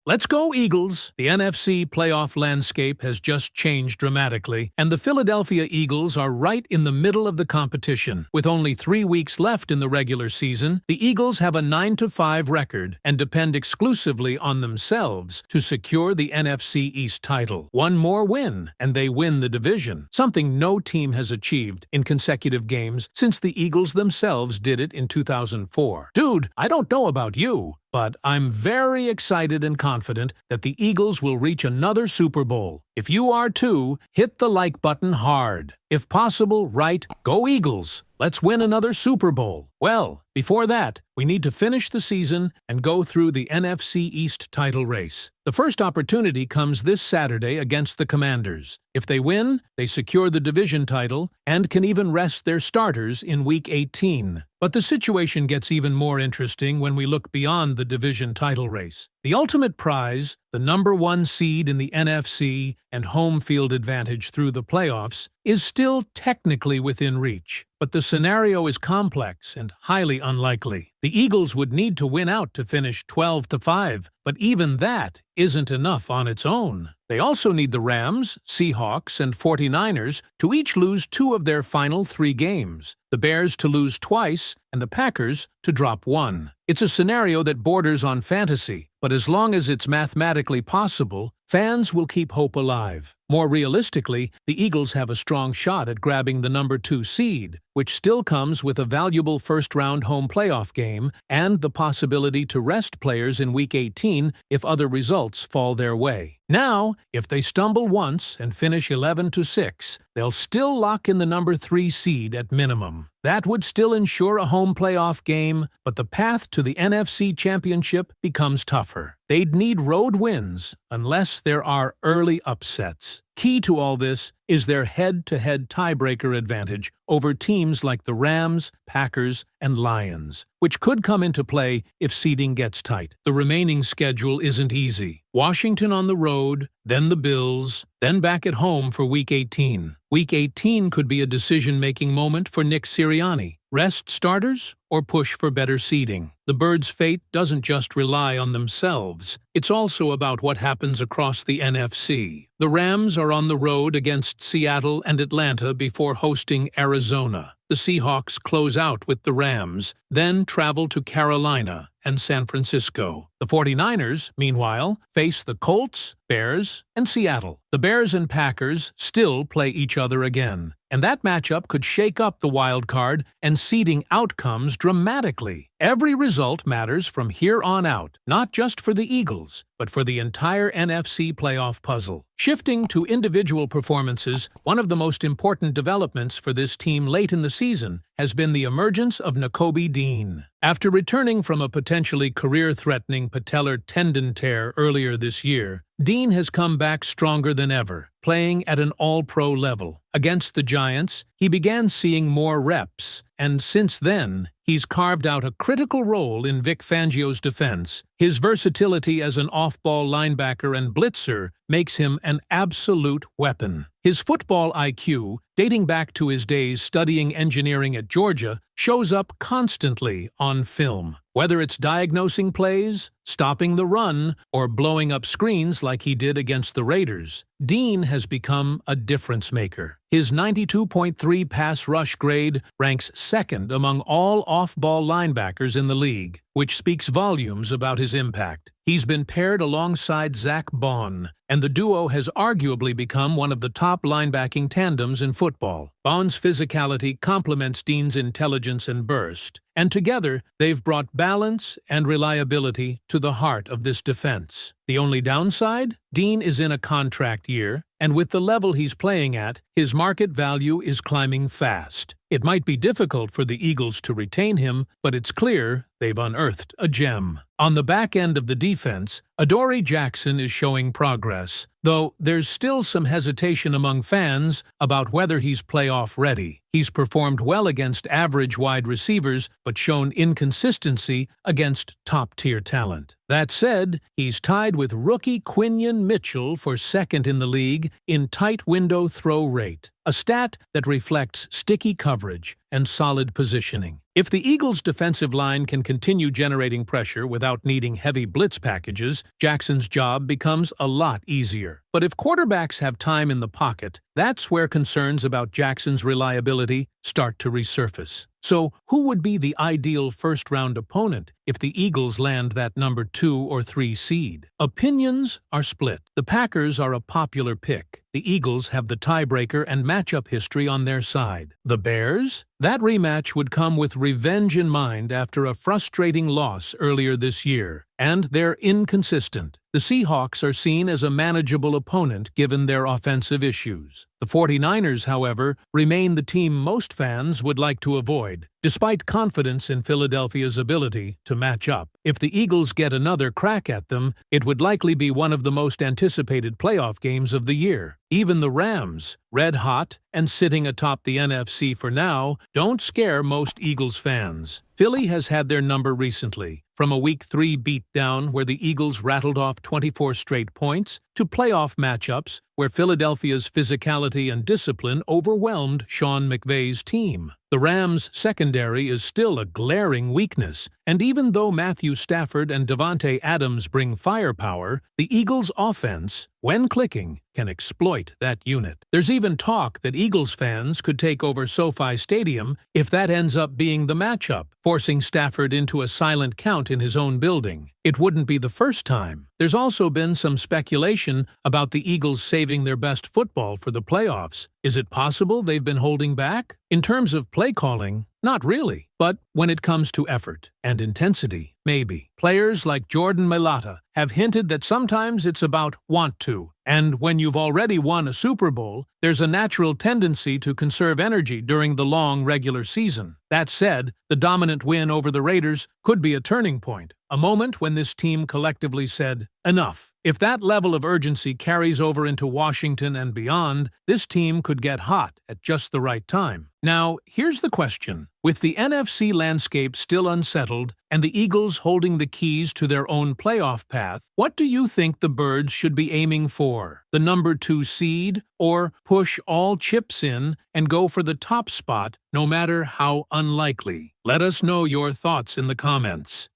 Let's go, Eagles! The NFC playoff landscape has just changed dramatically, and the Philadelphia Eagles are right in the middle of the competition. With only 3 weeks left in the regular season, the Eagles have a 9-5 record and depend exclusively on themselves to secure the NFC East title. One more win, and they win the division, something no team has achieved in consecutive games since the Eagles themselves did it in 2004. Dude, I don't know about you, but I'm very excited and confident that the Eagles will reach another Super Bowl. If you are too, hit the like button hard. If possible, write, "Go Eagles! Let's win another Super Bowl." Well, before that, we need to finish the season and go through the NFC East title race. The first opportunity comes this Saturday against the Commanders. If they win, they secure the division title and can even rest their starters in Week 18. But the situation gets even more interesting when we look beyond the division title race. The ultimate prize, the #1 seed in the NFC and home field advantage through the playoffs, is still technically within reach. But the scenario is complex and highly unlikely. The Eagles would need to win out to finish 12-5, but even that isn't enough on its own. They also need the Rams, Seahawks, and 49ers to each lose 2 of their final 3 games, the Bears to lose twice, and the Packers to drop 1. It's a scenario that borders on fantasy, but as long as it's mathematically possible, fans will keep hope alive. More realistically, the Eagles have a strong shot at grabbing the #2 seed, which still comes with a valuable first-round home playoff game and the possibility to rest players in Week 18 if other results fall their way. Now, if they stumble once and finish 11-6, they'll still lock in the #3 seed at minimum. That would still ensure a home playoff game, but the path to the NFC Championship becomes tougher. They'd need road wins unless there are early upsets. Key to all this is their head-to-head tiebreaker advantage over teams like the Rams, Packers, and Lions, which could come into play if seeding gets tight. The remaining schedule isn't easy. Washington on the road, then the Bills, then back at home for Week 18. Week 18 could be a decision-making moment for Nick Sirianni. Rest starters or push for better seeding? The Birds' fate doesn't just rely on themselves. It's also about what happens across the NFC. The Rams are on the road against Seattle and Atlanta before hosting Arizona. The Seahawks close out with the Rams, then travel to Carolina and San Francisco. The 49ers, meanwhile, face the Colts, Bears, and Seattle. The Bears and Packers still play each other again, and that matchup could shake up the wild card and seeding outcomes dramatically. Every result matters from here on out, not just for the Eagles, but for the entire NFC playoff puzzle. Shifting to individual performances, one of the most important developments for this team late in the season has been the emergence of Nakobe Dean. After returning from a potentially career-threatening patellar tendon tear earlier this year, Dean has come back stronger than ever, playing at an all-pro level. Against the Giants, he began seeing more reps, and since then, he's carved out a critical role in Vic Fangio's defense. His versatility as an off-ball linebacker and blitzer makes him an absolute weapon. His football IQ, dating back to his days studying engineering at Georgia, shows up constantly on film. Whether it's diagnosing plays, stopping the run, or blowing up screens like he did against the Raiders, Dean has become a difference maker. His 92.3 pass rush grade ranks second among all off-ball linebackers in the league, which speaks volumes about his impact. He's been paired alongside Zach Bond, and the duo has arguably become one of the top linebacking tandems in football. Bond's physicality complements Dean's intelligence and burst, and together they've brought balance and reliability to the heart of this defense. The only downside? Dean is in a contract year, and with the level he's playing at, his market value is climbing fast. It might be difficult for the Eagles to retain him, but it's clear they've unearthed a gem. On the back end of the defense, Adoree Jackson is showing progress, though there's still some hesitation among fans about whether he's playoff ready. He's performed well against average wide receivers, but shown inconsistency against top-tier talent. That said, he's tied with rookie Quinion Mitchell for second in the league in tight window throw rate, a stat that reflects sticky coverage and solid positioning. If the Eagles' defensive line can continue generating pressure without needing heavy blitz packages, Jackson's job becomes a lot easier. But if quarterbacks have time in the pocket, that's where concerns about Jackson's reliability start to resurface. So, who would be the ideal first-round opponent if the Eagles land that number 2 or 3 seed? Opinions are split. The Packers are a popular pick. The Eagles have the tiebreaker and matchup history on their side. The Bears? That rematch would come with revenge in mind after a frustrating loss earlier this year, and they're inconsistent. The Seahawks are seen as a manageable opponent given their offensive issues. The 49ers, however, remain the team most fans would like to avoid, despite confidence in Philadelphia's ability to match up. If the Eagles get another crack at them, it would likely be one of the most anticipated playoff games of the year. Even the Rams, red hot and sitting atop the NFC for now, don't scare most Eagles fans. Philly has had their number recently, from a Week 3 beatdown where the Eagles rattled off 24 straight points, to playoff matchups where Philadelphia's physicality and discipline overwhelmed Sean McVay's team. The Rams' secondary is still a glaring weakness, and even though Matthew Stafford and Davante Adams bring firepower, the Eagles' offense, when clicking, can exploit that unit. There's even talk that Eagles fans could take over SoFi Stadium if that ends up being the matchup, forcing Stafford into a silent count in his own building. It wouldn't be the first time. There's also been some speculation about the Eagles saving their best football for the playoffs. Is it possible they've been holding back? In terms of play calling, not really. But when it comes to effort and intensity, maybe. Players like Jordan Mailata have hinted that sometimes it's about want to. And when you've already won a Super Bowl, there's a natural tendency to conserve energy during the long regular season. That said, the dominant win over the Raiders could be a turning point, a moment when this team collectively said, enough. If that level of urgency carries over into Washington and beyond, this team could get hot at just the right time. Now, here's the question. With the NFC landscape still unsettled and the Eagles holding the keys to their own playoff path, what do you think the Birds should be aiming for? The number 2 seed, or push all chips in and go for the top spot no matter how unlikely? Let us know your thoughts in the comments.